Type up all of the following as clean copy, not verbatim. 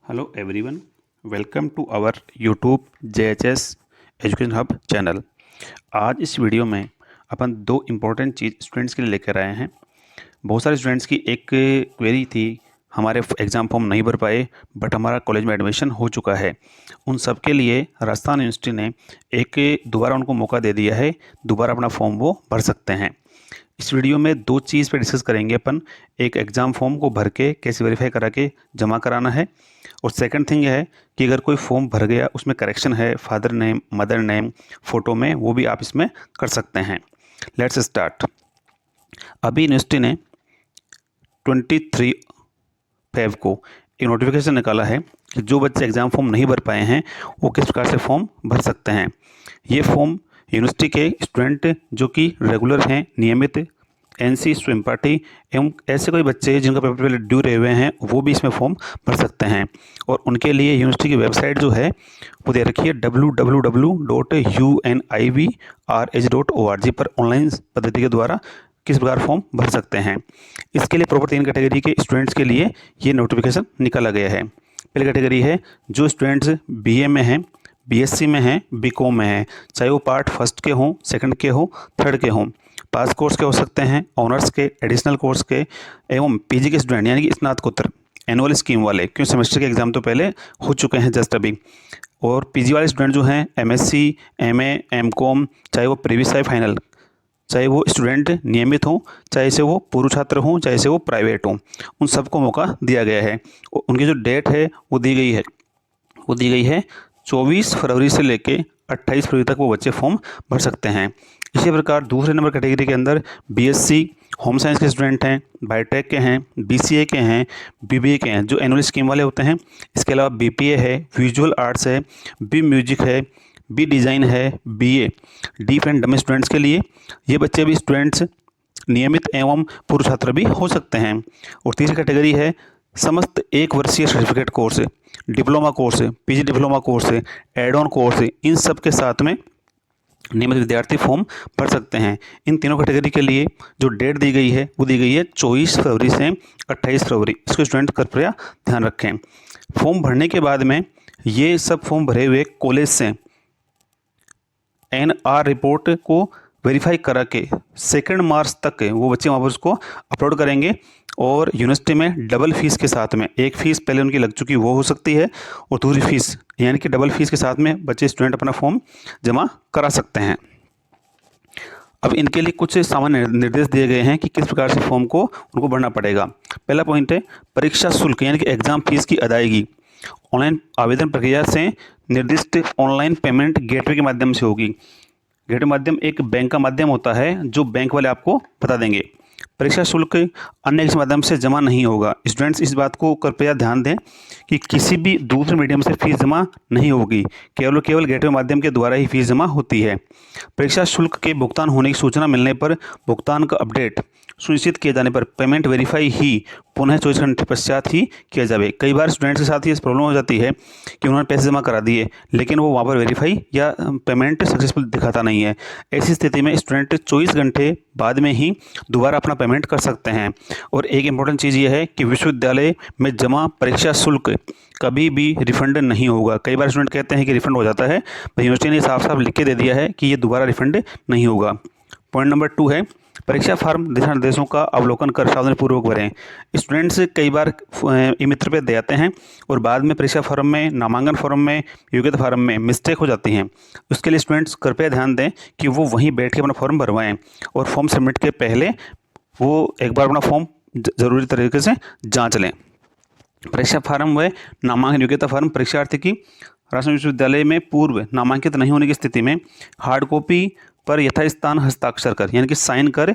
Hello everyone, welcome to our YouTube JHS education hub channel. आज इस video में अपन दो इम्पोर्टेंट चीज़ स्टूडेंट्स के लिए लेकर आए हैं। बहुत सारे स्टूडेंट्स की एक क्वेरी थी, हमारे एग्ज़ाम फॉर्म नहीं भर पाए बट हमारा कॉलेज में एडमिशन हो चुका है। उन सब के लिए राजस्थान यूनिवर्सिटी ने एक दोबारा उनको मौका दे दिया है, दोबारा अपना फॉर्म वो भर सकते हैं। इस वीडियो में दो चीज़ पे डिस्कस करेंगे अपन। एक, एग्ज़ाम फॉर्म को भर के कैसे वेरीफाई करा के जमा कराना है, और सेकंड थिंग है कि अगर कोई फॉर्म भर गया उसमें करेक्शन है, father name, mother name, photo में, वो भी आप इसमें कर सकते हैं। Let's start. अभी यूनिवर्सिटी ने 23 फेब को एक नोटिफिकेशन निकाला है कि जो बच्चे एग्ज़ाम फॉर्म नहीं भर पाए हैं वो किस प्रकार से फॉर्म भर सकते हैं। ये फॉर्म यूनिवर्सिटी के स्टूडेंट जो कि रेगुलर हैं, नियमित NC स्टूडेंट पार्टी एवं ऐसे कोई बच्चे जिनका पेपर पहले ड्यू रहे हुए हैं वो भी इसमें फॉर्म भर सकते हैं। और उनके लिए यूनिवर्सिटी की वेबसाइट जो है वो दे रखी है www.univr.org पर ऑनलाइन पद्धति के द्वारा किस प्रकार फॉर्म भर सकते हैं। इसके लिए प्रॉपर 3 कैटेगरी के स्टूडेंट्स के लिए ये नोटिफिकेशन निकाला गया है। पहली कैटेगरी है जो स्टूडेंट्स BA में हैं, BSc में हैं, BCom में हैं, चाहे वो पार्ट फर्स्ट के हों, सेकंड के हों, थर्ड के हों, पास कोर्स के हो सकते हैं, ऑनर्स के, एडिशनल कोर्स के एवं PG के स्टूडेंट यानी कि स्नातकोत्तर एनुअल स्कीम वाले, क्यों सेमेस्टर के एग्जाम तो पहले हो चुके हैं जस्ट अभी। और PG वाले स्टूडेंट जो हैं MSc, MA, MCom, चाहे वो प्रीवियस है फाइनल, चाहे वो स्टूडेंट नियमित हों, चाहे से वो पूर्व छात्र हों, चाहे से वो प्राइवेट हों, उन सबको मौका दिया गया है। उनकी जो डेट है वो दी गई है 24 फरवरी से लेके 28 फरवरी तक वो बच्चे फॉर्म भर सकते हैं। इसी प्रकार दूसरे नंबर कैटेगरी के अंदर BSc होम साइंस के स्टूडेंट हैं, बायोटेक के हैं, BCA के हैं, BBA के हैं जो एनुअल स्कीम वाले होते हैं। इसके अलावा BPA है, विजुअल आर्ट्स है, B म्यूजिक है, B डिज़ाइन है, BA deaf and dummy students के लिए। ये बच्चे भी स्टूडेंट्स नियमित एवं पूर्व छात्र भी हो सकते हैं। और तीसरी कैटेगरी है समस्त 1 वर्षीय certificate course, diploma course, PG diploma course, add on course, इन सब के साथ में नियमित विद्यार्थी फॉर्म भर सकते हैं। इन तीनों कैटेगरी के लिए जो डेट दी गई है वो दी गई है 24 फरवरी से 28 फरवरी। इसको स्टूडेंट कृपया ध्यान रखें। फॉर्म भरने के बाद में ये सब फॉर्म भरे हुए कॉलेज से NR रिपोर्ट को वेरीफाई करा के 2 मार्च तक वो बच्चे वहाँ पर उसको अपलोड करेंगे। और यूनिवर्सिटी में डबल फीस के साथ में, एक फ़ीस पहले उनकी लग चुकी वो हो सकती है और दूसरी फीस यानी कि डबल फीस के साथ में बच्चे स्टूडेंट अपना फॉर्म जमा करा सकते हैं। अब इनके लिए कुछ सामान्य निर्देश दिए गए हैं कि किस प्रकार से फॉर्म को उनको भरना पड़ेगा। पहला पॉइंट है परीक्षा शुल्क यानी कि एग्ज़ाम फीस की अदायगी ऑनलाइन आवेदन प्रक्रिया से निर्दिष्ट ऑनलाइन पेमेंट गेटवे के माध्यम से होगी। गेटवे माध्यम एक बैंक का माध्यम होता है जो बैंक वाले आपको बता देंगे। परीक्षा शुल्क अन्य किसी माध्यम से जमा नहीं होगा। स्टूडेंट्स इस बात को कृपया ध्यान दें कि किसी भी दूसरे मीडियम से फीस जमा नहीं होगी, केवल गेटवे माध्यम के द्वारा ही फीस जमा होती है। परीक्षा शुल्क के भुगतान होने की सूचना मिलने पर भुगतान का अपडेट सुनिश्चित किए जाने पर पेमेंट वेरीफाई ही पुनः 24 घंटे पश्चात ही किया जाए। कई बार स्टूडेंट्स के साथ ये प्रॉब्लम हो जाती है कि उन्होंने पैसे जमा करा दिए लेकिन वो वहाँ पर वेरीफाई या पेमेंट सक्सेसफुल दिखाता नहीं है। ऐसी स्थिति में स्टूडेंट 24 घंटे बाद में ही दोबारा अपना पेमेंट कर सकते हैं। और एक इम्पोर्टेंट चीज़ ये है कि विश्वविद्यालय में जमा परीक्षा शुल्क कभी भी रिफंड नहीं होगा। कई बार स्टूडेंट कहते हैं कि रिफंड हो जाता है, पर यूनिवर्सिटी ने साफ साफ लिख के दे दिया है कि ये दोबारा रिफंड नहीं होगा। पॉइंट नंबर 2 है परीक्षा फॉर्म दिशा निर्देशों का अवलोकन कर सावधानीपूर्वक भरें। स्टूडेंट्स कई बार ई मित्र पे दे आते हैं और बाद में परीक्षा फॉर्म में, नामांकन फॉर्म में, योग्यता फॉर्म में मिस्टेक हो जाती हैं। उसके लिए स्टूडेंट्स कृपया ध्यान दें कि वो वहीं बैठ के अपना फॉर्म भरवाएं और फॉर्म सबमिट के पहले वो एक बार अपना फॉर्म ज़रूरी तरीके से जाँच लें। परीक्षा फार्म व नामांकन योग्यता फार्म परीक्षार्थी की राजस्थान विश्वविद्यालय में पूर्व नामांकित नहीं होने की स्थिति में हार्ड कॉपी पर यथास्थान हस्ताक्षर कर यानी कि साइन कर,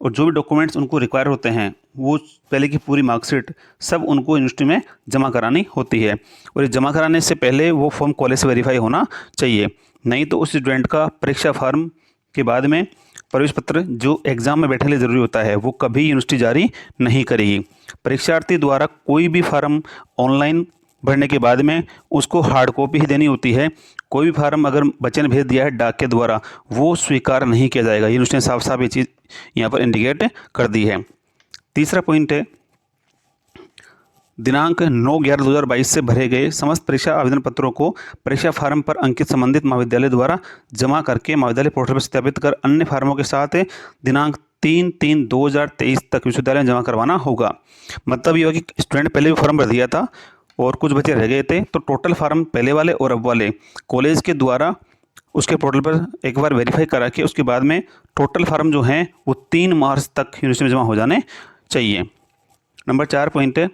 और जो भी डॉक्यूमेंट्स उनको रिक्वायर होते हैं वो पहले की पूरी मार्कशीट सब उनको यूनिवर्सिटी में जमा करानी होती है। और ये जमा कराने से पहले वो फॉर्म कॉलेज से वेरीफाई होना चाहिए, नहीं तो उस स्टूडेंट का परीक्षा फार्म के बाद में प्रवेश पत्र जो एग्ज़ाम में बैठने के लिए ज़रूरी होता है वो कभी यूनिवर्सिटी जारी नहीं करेगी। परीक्षार्थी द्वारा कोई भी फार्म ऑनलाइन भरने के बाद में उसको हार्ड कॉपी ही देनी होती है। कोई भी फार्म अगर बच्चे ने भेज दिया है डाक के द्वारा वो स्वीकार नहीं किया जाएगा। यूनिवर्सिटी ने साफ साफ ये चीज़ यहाँ पर इंडिकेट कर दी है। तीसरा पॉइंट है दिनांक 9/11/2022 से भरे गए समस्त परीक्षा आवेदन पत्रों को परीक्षा फार्म पर अंकित संबंधित महाविद्यालय द्वारा जमा करके महाविद्यालय पोर्टल पर सत्यापित कर अन्य फार्मों के साथ दिनांक 3/3/2023 तक विश्वविद्यालय में जमा करवाना होगा। मतलब ये होगा कि स्टूडेंट पहले भी फॉर्म भर दिया था और कुछ बच्चे रह गए थे, तो टोटल फार्म पहले वाले और अब वाले कॉलेज के द्वारा उसके पोर्टल पर एक बार वेरीफाई करा के उसके बाद में टोटल फार्म जो हैं वो 3 मार्च तक यूनिवर्सिटी में जमा हो जाने चाहिए। नंबर 4 पॉइंट है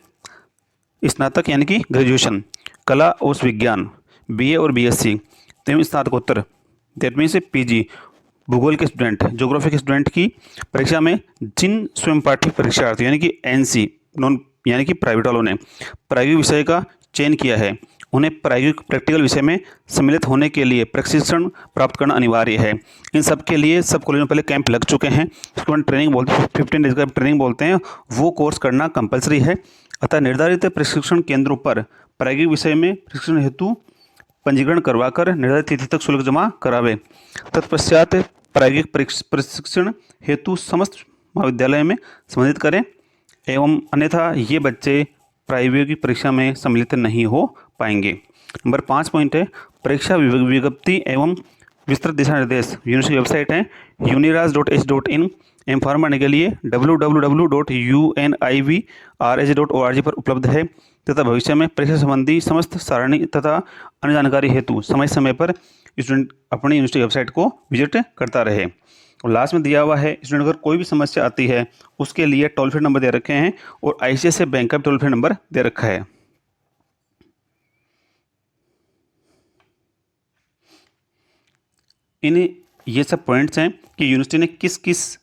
स्नातक यानी कि ग्रेजुएशन, कला और विज्ञान, बीए और बीएससी एवं स्नातकोत्तर दैट मीन्स पीजी, भूगोल के स्टूडेंट, ज्योग्राफी के स्टूडेंट की परीक्षा में जिन स्वयं पाठी परीक्षार्थी यानी कि एनसी नॉन यानी कि प्राइवेट वालों ने प्रायोगिक विषय का चयन किया है, उन्हें प्रायोगिक प्रैक्टिकल विषय में सम्मिलित होने के लिए प्रशिक्षण प्राप्त करना अनिवार्य है। इन सब के लिए सब कॉलेजों में पहले कैंप लग चुके हैं, उसके बाद ट्रेनिंग बोलते हैं, 15 डेज का ट्रेनिंग बोलते हैं, वो कोर्स करना कंपलसरी है। अतः निर्धारित प्रशिक्षण केंद्रों पर प्रायोगिक विषय में प्रशिक्षण हेतु पंजीकरण करवाकर निर्धारित तिथि तक शुल्क जमा करावे। तत्पश्चात प्रायोगिक प्रशिक्षण हेतु समस्त महाविद्यालय में संबंधित करें एवं अन्यथा ये बच्चे प्रायोगिक परीक्षा में सम्मिलित नहीं हो पाएंगे। नंबर 5 पॉइंट है परीक्षा विज्ञप्ति एवं विस्तृत दिशा निर्देश यूनिवर्सिटी वेबसाइट है uniraj.ac.in एवं फॉर्म भरने के लिए www.univr.org पर उपलब्ध है तथा भविष्य में परीक्षा संबंधी समस्त सारणी तथा अन्य जानकारी हेतु समय समय पर स्टूडेंट अपनी यूनिवर्सिटी वेबसाइट को विजिट करता रहे। और लास्ट में दिया हुआ है स्टूडेंट अगर कोई भी समस्या आती है उसके लिए टोल फ्री नंबर दे रखे हैं और ICICI बैंक का टोल फ्री नंबर दे रखा है। इन ये सब पॉइंट्स हैं कि यूनिवर्सिटी ने किस किस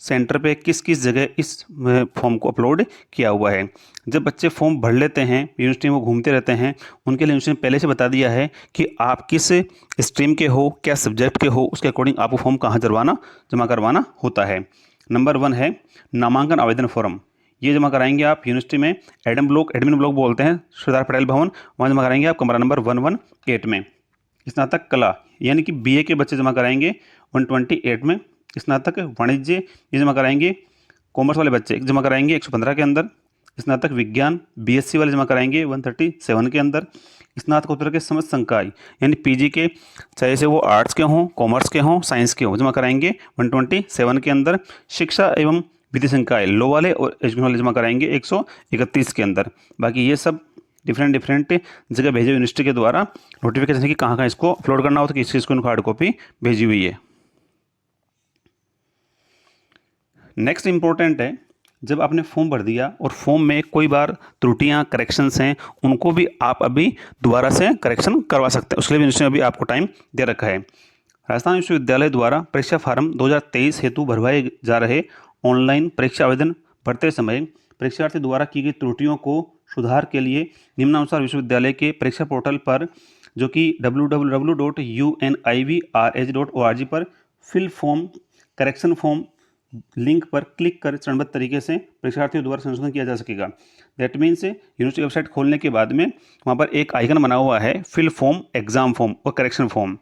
सेंटर पे किस किस जगह इस फॉर्म को अपलोड किया हुआ है। जब बच्चे फॉर्म भर लेते हैं यूनिवर्सिटी में वो घूमते रहते हैं, उनके लिए यूनिवर्सिटी ने पहले से बता दिया है कि आप किस स्ट्रीम के हो, क्या सब्जेक्ट के हो, उसके अकॉर्डिंग आपको फॉर्म कहाँ जमा करवाना होता है। नंबर 1 है नामांकन आवेदन फॉर्म, ये जमा कराएंगे आप यूनिवर्सिटी में एडमिन ब्लॉक बोलते हैं, सरदार पटेल भवन, वहाँ जमा कराएंगे आप कमरा नंबर 118 में। स्नातक कला यानी कि BA के बच्चे जमा कराएंगे 128 में। स्नातक वाणिज्य ये जमा कराएंगे, कॉमर्स वाले बच्चे जमा कराएंगे 115 के अंदर। स्नातक विज्ञान BSc वाले जमा कराएंगे 137 के अंदर। स्नातकोत्तर के समस्त संकाय यानी PG के, चाहे से वो आर्ट्स के हों, कॉमर्स के हों, साइंस के हों, जमा कराएंगे 127 के अंदर। शिक्षा एवं विधि संकाय लो वाले और एजुकेशन वाले जमा कराएंगे 131 के अंदर। बाकी ये सब डिफरेंट जगह भेजे यूनिवर्सिटी के द्वारा नोटिफिकेशन की कहाँ इसको अपलोड करना हो तो किस को हार्ड कॉपी भेजी हुई है। नेक्स्ट इंपॉर्टेंट है जब आपने फॉर्म भर दिया और फॉर्म में कोई बार त्रुटियां करेक्शंस हैं उनको भी आप अभी दोबारा से करेक्शन करवा सकते हैं, उसके लिए भी यूनिवर्सिटी ने अभी आपको टाइम दे रखा है। राजस्थान विश्वविद्यालय द्वारा परीक्षा फार्म 2023 हेतु भरवाए जा रहे ऑनलाइन परीक्षा आवेदन भरते समय परीक्षार्थी द्वारा की गई त्रुटियों को सुधार के लिए निम्नानुसार विश्वविद्यालय के परीक्षा पोर्टल पर जो कि www.univrh.org पर fill form correction form link पर क्लिक कर चरणबद्ध तरीके से परीक्षार्थियों द्वारा संशोधन किया जा सकेगा। दैट मीन्स यूनिवर्सिटी वेबसाइट खोलने के बाद में वहाँ पर एक आइकन बना हुआ है फिल फॉर्म, एग्जाम फॉर्म और करेक्शन फॉर्म,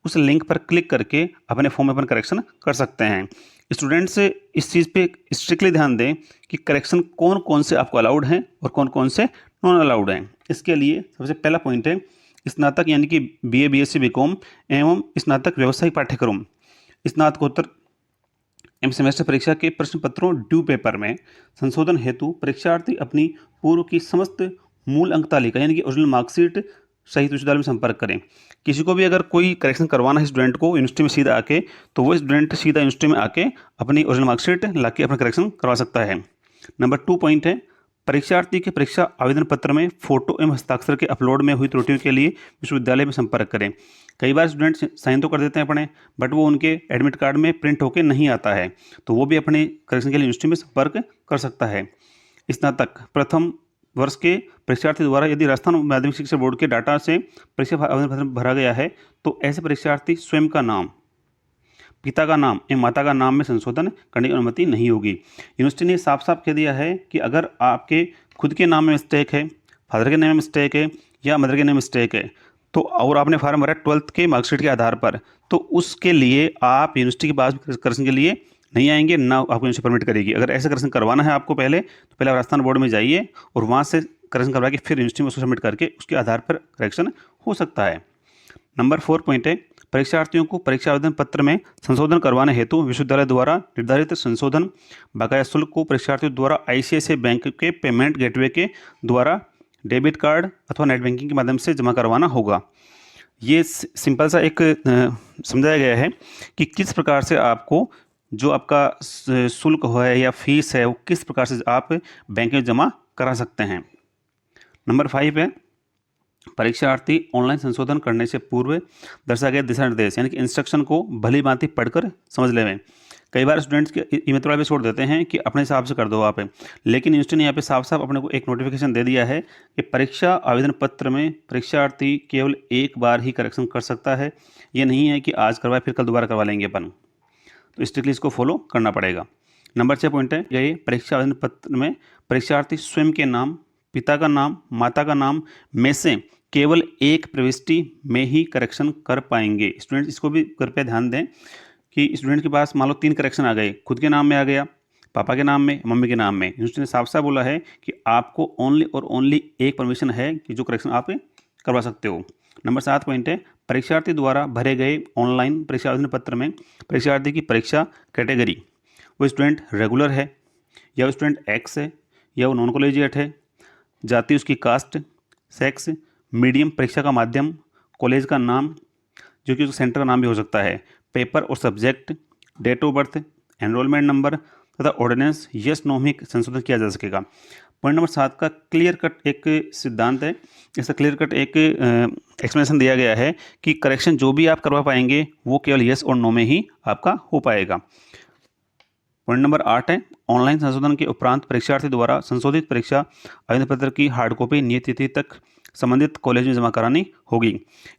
उस लिंक पर क्लिक करके अपने फॉर्म में अपन करेक्शन कर सकते हैं। स्टूडेंट्स इस चीज़ पे स्ट्रिक्टली ध्यान दें कि करेक्शन कौन कौन से आपको अलाउड हैं और कौन कौन से नॉन अलाउड हैं। इसके लिए सबसे पहला पॉइंट है स्नातक यानी कि BA BSc BCom एवं स्नातक व्यावसायिक पाठ्यक्रम स्नातकोत्तर एवं सेमेस्टर परीक्षा के प्रश्न पत्रों ड्यू पेपर में संशोधन हेतु परीक्षार्थी अपनी पूर्व की समस्त मूल अंक तालिका यानी कि ओरिजिनल मार्कशीट सहित विश्वविद्यालय में संपर्क करें। किसी को भी अगर कोई करेक्शन करवाना है स्टूडेंट को यूनिवर्सिटी में सीधा आके, तो वो स्टूडेंट सीधा यूनिवर्सिटी में आके अपनी ओरिजिनल मार्कशीट लाके अपना करेक्शन करवा सकता है। नंबर 2 पॉइंट है परीक्षार्थी के परीक्षा आवेदन पत्र में फोटो एवं हस्ताक्षर के अपलोड में हुई त्रुटियों के लिए विश्वविद्यालय में संपर्क करें। कई बार स्टूडेंट साइन तो कर देते हैं अपने, बट वो उनके एडमिट कार्ड में प्रिंट होकर नहीं आता है, तो वो भी अपने करेक्शन के लिए यूनिवर्सिटी में संपर्क कर सकता है। स्नातक प्रथम वर्ष के परीक्षार्थी द्वारा यदि राजस्थान माध्यमिक शिक्षा बोर्ड के डाटा से परीक्षा आवेदन पत्र भरा गया है तो ऐसे परीक्षार्थी स्वयं का नाम, पिता का नाम एवं माता का नाम में संशोधन करने की अनुमति नहीं होगी। यूनिवर्सिटी ने साफ साफ कह दिया है कि अगर आपके खुद के नाम में मिस्टेक है, फादर के नाम में मिस्टेक है या मदर के नाम में मिस्टेक है तो और आपने फार्म भरा 12th के मार्कशीट के आधार पर, तो उसके लिए आप यूनिवर्सिटी के पास करेक्शन के लिए नहीं आएंगे, ना आपको यूनिवर्सिटी परमिट करेगी। अगर ऐसा करेक्शन करवाना है आपको पहले तो पहले आप राजस्थान बोर्ड में जाइए और वहाँ से करेक्शन करवा के फिर यूनिवर्सिटी में उसको सबमिट करके उसके आधार पर करेक्शन हो सकता है। नंबर 4 पॉइंट है, परीक्षार्थियों को परीक्षा आवेदन पत्र में संशोधन करवाने हेतु विश्वविद्यालय द्वारा निर्धारित संशोधन बकाया शुल्क को परीक्षार्थियों द्वारा आईसीआईसीआई बैंक के पेमेंट गेटवे के द्वारा डेबिट कार्ड अथवा नेट बैंकिंग के माध्यम से जमा करवाना होगा। ये सिंपल सा एक समझाया गया है कि किस प्रकार से आपको जो आपका शुल्क है या फीस है वो किस प्रकार से आप बैंक में जमा करा सकते हैं। नंबर 5 है, परीक्षार्थी ऑनलाइन संशोधन करने से पूर्व दर्शाए गए दिशा निर्देश यानी कि इंस्ट्रक्शन को भली भांति पढ़कर समझ लें। कई बार स्टूडेंट्स के ईमेल वाले पे छोड़ देते हैं कि अपने हिसाब से कर दो आप, लेकिन यूनिवर्सिटी ने यहाँ पे साफ साफ अपने को एक नोटिफिकेशन दे दिया है कि परीक्षा आवेदन पत्र में परीक्षार्थी केवल एक बार ही करेक्शन कर सकता है। ये नहीं है कि आज करवाए फिर कल दोबारा करवा लेंगे अपन, तो स्ट्रिक्टली इसको फॉलो करना पड़ेगा। नंबर 6 पॉइंट है, ये परीक्षा आवेदन पत्र में परीक्षार्थी स्वयं के नाम, पिता का नाम, माता का नाम में से केवल एक प्रविष्टि में ही करेक्शन कर पाएंगे। स्टूडेंट इसको भी कृपया ध्यान दें कि स्टूडेंट के पास मान लो 3 करेक्शन आ गए, खुद के नाम में आ गया, पापा के नाम में, मम्मी के नाम में। यूनिवर्सिटी ने साफ साफ बोला है कि आपको ओनली और ओनली एक परमिशन है कि जो करेक्शन आप करवा सकते हो। नंबर 7 पॉइंट है, परीक्षार्थी द्वारा भरे गए ऑनलाइन परीक्षा आवेदन पत्र में परीक्षार्थी की परीक्षा कैटेगरी, वो स्टूडेंट रेगुलर है या वो स्टूडेंट एक्स है या वो नॉन कॉलेजिएट है, जाति उसकी कास्ट, सेक्स, मीडियम परीक्षा का माध्यम, कॉलेज का नाम जो कि सेंटर का नाम भी हो सकता है, पेपर और subject, date of birth, enrolment number तथा ऑर्डिनेंस यस नो में संशोधन किया जा सकेगा। पॉइंट नंबर 7 का क्लियर कट एक सिद्धांत है, इसका क्लियर कट एक एक्सप्लेनेशन दिया गया है कि करेक्शन जो भी आप करवा पाएंगे वो केवल यस और नो में ही आपका हो पाएगा। पॉइंट नंबर 8 है, ऑनलाइन संशोधन के उपरांत परीक्षार्थी द्वारा संशोधित परीक्षा आवेदन पत्र की हार्ड कॉपी नियत तिथि तक संबंधित कॉलेज में जमा करानी होगी।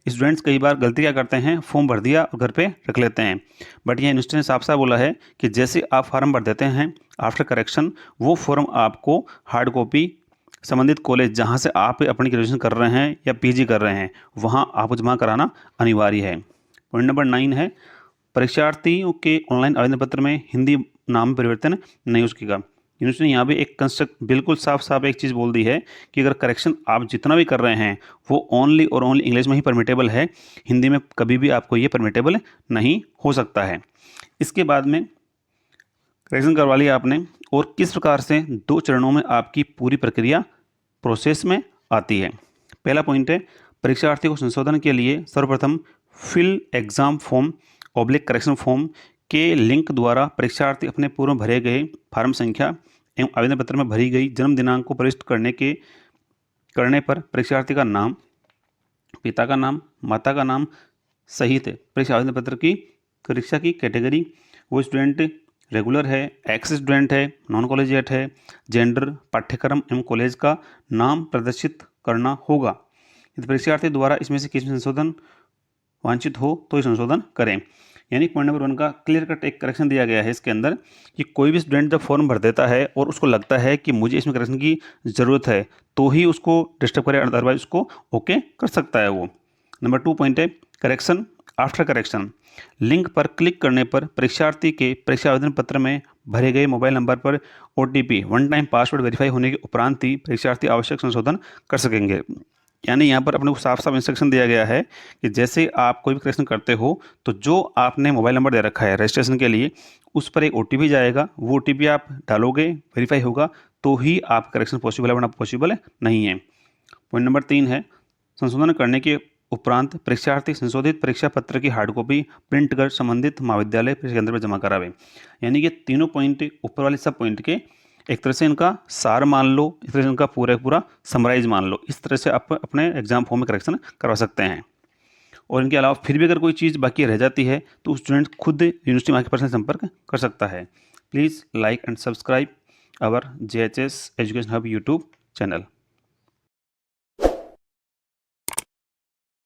स्टूडेंट्स कई बार गलती क्या करते हैं, फॉर्म भर दिया और घर पे रख लेते हैं, बट यह यूनिवर्सिटी ने साफ साफ बोला है कि जैसे आप फॉर्म भर देते हैं आफ्टर करेक्शन, वो फॉर्म आपको हार्ड कॉपी संबंधित कॉलेज जहाँ से आप अपनी ग्रेजुएशन कर रहे हैं या पीजी कर रहे हैं वहाँ आप जमा कराना अनिवार्य है। पॉइंट नंबर 9 है, परीक्षार्थियों के ऑनलाइन आवेदन पत्र में हिंदी नाम परिवर्तन नहीं हो सकेगा। यूनिवर्सिटी ने यहाँ भी एक कंस्ट्रक्ट बिल्कुल साफ साफ एक चीज़ बोल दी है कि अगर करेक्शन आप जितना भी कर रहे हैं वो ओनली और ओनली इंग्लिश में ही परमिटेबल है, हिंदी में कभी भी आपको ये परमिटेबल नहीं हो सकता है। इसके बाद में करेक्शन करवा लिया आपने, और किस प्रकार से 2 चरणों में आपकी पूरी प्रक्रिया प्रोसेस में आती है। पहला पॉइंट है, परीक्षार्थी को संशोधन के लिए सर्वप्रथम fill exam form oblique correction form के लिंक द्वारा परीक्षार्थी अपने पूर्व भरे गए फार्म संख्या एवं आवेदन पत्र में भरी गई जन्म दिनांक को प्रविष्ट करने पर परीक्षार्थी का नाम, पिता का नाम, माता का नाम सहित परीक्षा आवेदन पत्र की परीक्षा की कैटेगरी, वो स्टूडेंट रेगुलर है, एक्स स्टूडेंट है, नॉन कॉलेजिएट है, जेंडर, पाठ्यक्रम एवं कॉलेज का नाम प्रदर्शित करना होगा। यदि परीक्षार्थी द्वारा इसमें से किसी संशोधन वांछित हो तो संशोधन करें। यानी पॉइंट नंबर 1 का क्लियर कट एक करेक्शन दिया गया है इसके अंदर कि कोई भी स्टूडेंट जब फॉर्म भर देता है और उसको लगता है कि मुझे इसमें करेक्शन की ज़रूरत है तो ही उसको डिस्टर्ब करे, अदरवाइज उसको ओके कर सकता है वो। नंबर 2 पॉइंट है, करेक्शन आफ्टर करेक्शन। लिंक पर क्लिक करने पर परीक्षार्थी के परीक्षा आवेदन पत्र में भरे गए मोबाइल नंबर पर OTP one time password verify होने के उपरांत ही परीक्षार्थी आवश्यक संशोधन कर सकेंगे। यानी यहाँ पर अपने को साफ साफ इंस्ट्रक्शन दिया गया है कि जैसे आप कोई भी करेक्शन करते हो तो जो आपने मोबाइल नंबर दे रखा है रजिस्ट्रेशन के लिए उस पर एक OTP जाएगा, वो OTP आप डालोगे, वेरीफाई होगा तो ही आप करेक्शन पॉसिबल है, वरना पॉसिबल नहीं है। पॉइंट नंबर 3 है, संशोधन करने के उपरांत परीक्षार्थी संशोधित परीक्षा पत्र की हार्ड कॉपी प्रिंट कर संबंधित महाविद्यालय परीक्षा केंद्र पर जमा करावे। यानी कि तीनों पॉइंट ऊपर वाले सब पॉइंट के एक तरह से इनका सार मान लो, इस तरह से इनका पूरा समराइज मान लो, इस तरह से आप अपने एग्जाम फॉर्म में करेक्शन करवा सकते हैं। और इनके अलावा फिर भी अगर कोई चीज़ बाकी रह जाती है तो स्टूडेंट खुद यूनिवर्सिटी में आके पर्सनल संपर्क कर सकता है। Please like and subscribe our JHS education hub YouTube channel.